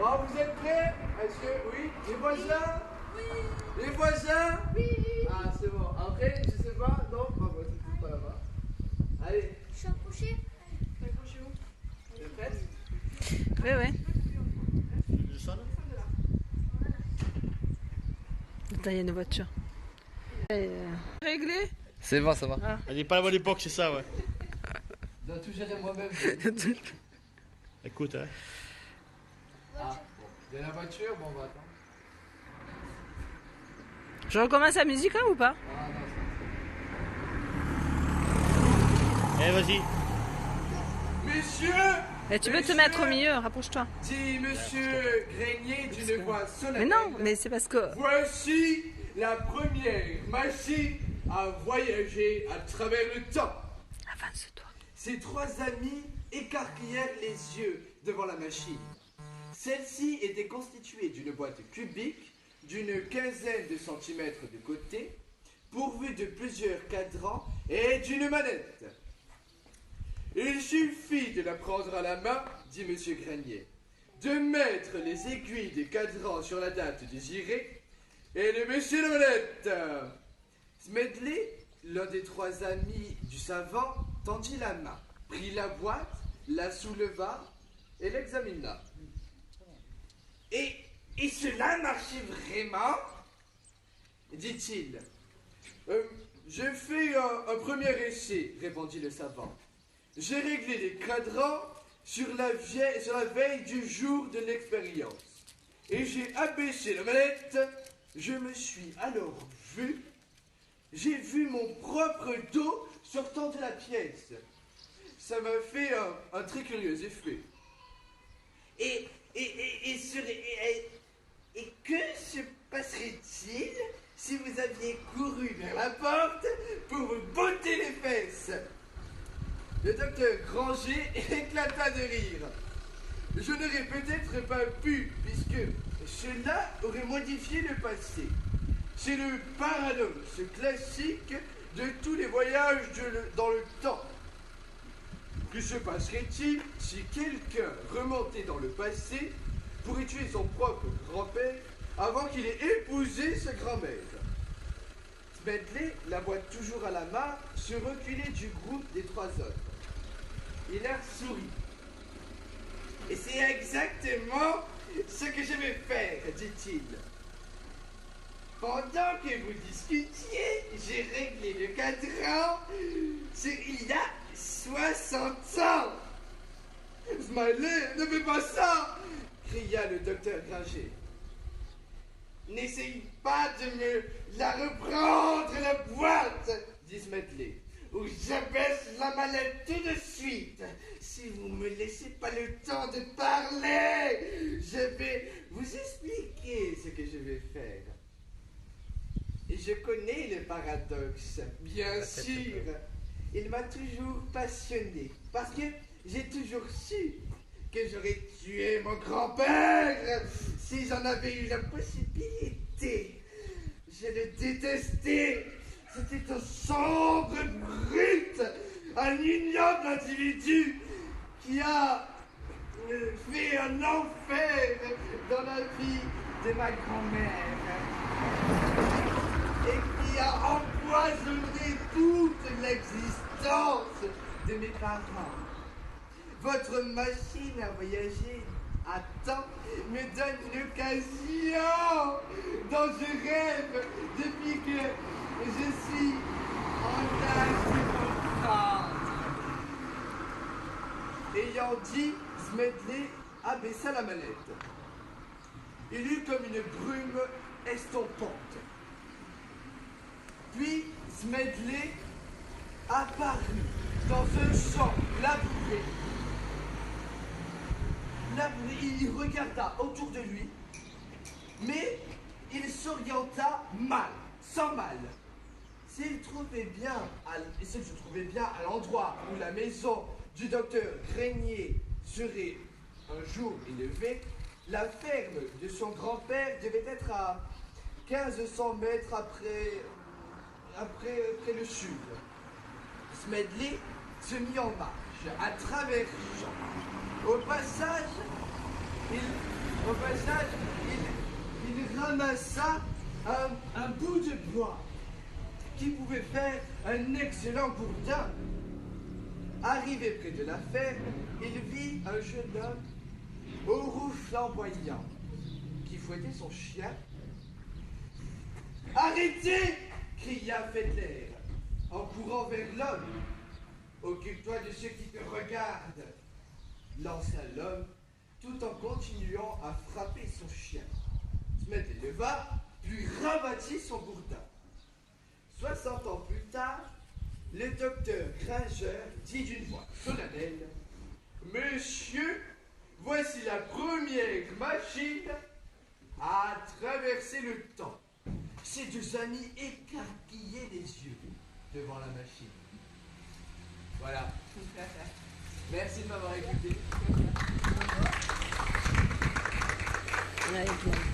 Bon, vous êtes prêts? Est-ce que, oui? Les voisins? Oui. Les voisins? Oui. Ah, c'est bon. Après, je sais pas, non? Bah, c'est pas là-bas. Allez. Je suis accroché. Vous êtes prêtes? Oui, oui. Attends, il y a une voiture. Réglé? C'est bon, ça va. Ah. Elle n'est pas la bonne époque, c'est ça, ouais. Je dois tout gérer moi-même. Écoute, hein. Ah, bon. Il y a la voiture, bon, on va attendre. Je recommence la musique là ou pas? Ah, non, Eh, vas-y. Monsieur! Et tu peux te mettre au milieu, rapproche-toi. Dit Monsieur Grenier d'une voix Mais solennelle. non, mais c'est parce que... Voici la première machine à voyager à travers le temps. Avance-toi. Ces trois amis écarquillèrent les yeux devant la machine. Celle-ci était constituée d'une boîte cubique d'une quinzaine de centimètres de côté, pourvue de plusieurs cadrans et d'une manette. Il suffit de la prendre à la main, dit M. Grenier, de mettre les aiguilles des cadrans sur la date désirée et de baisser la manette. Smedley, l'un des trois amis du savant, tendit la main, prit la boîte, la souleva et l'examina. Et cela marchait vraiment? Dit-il. J'ai fait un premier essai, répondit le savant. J'ai réglé les cadrans sur la veille du jour de l'expérience. Et j'ai abaissé la manette. Je me suis alors vu. J'ai vu mon propre dos sortant de la pièce. Ça m'a fait un très curieux effet. Et que se passerait-il si vous aviez couru vers la porte pour vous botter les fesses? Le docteur Granger éclata de rire. Je n'aurais peut-être pas pu, puisque cela aurait modifié le passé. C'est le paradoxe classique de tous les voyages dans le temps. Que se passerait-il si quelqu'un remontait dans le passé pour y tuer son propre grand-père avant qu'il ait épousé sa grand-mère? Smedley, la boîte toujours à la main, se reculait du groupe des trois autres. Il leur sourit. Et c'est exactement ce que je vais faire, dit-il. Pendant que vous discutiez, j'ai réglé le cadran sur il y a 60 ans. Smiley, ne fais pas ça, cria le docteur Granger. N'essaye pas de me la reprendre, la boîte, dit Smedley, ou j'abaisse la mallette tout de suite. Si vous me laissez pas le temps de parler, je vais vous expliquer ce que je vais faire. Et je connais le paradoxe, bien sûr. Il m'a toujours passionné, parce que j'ai toujours su que j'aurais tué mon grand-père si j'en avais eu la possibilité. Je le détestais. C'était un sombre brute, un ignoble individu qui a fait un enfer dans la vie de ma grand-mère et qui a empoisonné toute l'existence de mes parents. Votre machine à voyager à temps me donne une occasion dont je rêve depuis que je suis en âge de comprendre. Ayant dit, Smedley abaissa la manette. Il eut comme une brume estompante. Puis Smedley apparut dans un champ labouré. Il regarda autour de lui, mais il s'orienta mal, sans mal. S'il se trouvait bien à l'endroit où la maison du docteur Grenier serait un jour élevée, la ferme de son grand-père devait être à 1500 mètres après le sud. Smedley se mit en marche à travers champs. Au passage, Au passage, il ramassa un bout de bois qui pouvait faire un excellent bourdin. Arrivé près de la ferme, il vit un jeune homme au roux flamboyant qui fouettait son chien. « Arrêtez !» cria Fedler en courant vers l'homme. « Occupe-toi de ceux qui te regardent !» lança l'homme tout en continuant à frapper son chien. Smet le leva, puis rabattit son bourdin. 60 ans plus tard, le docteur Gringer dit d'une voix solennelle « Monsieur, voici la première machine à traverser le temps. » Ses deux amis écarquillaient les yeux devant la machine. Voilà. Merci de m'avoir écouté. Ouais, bien.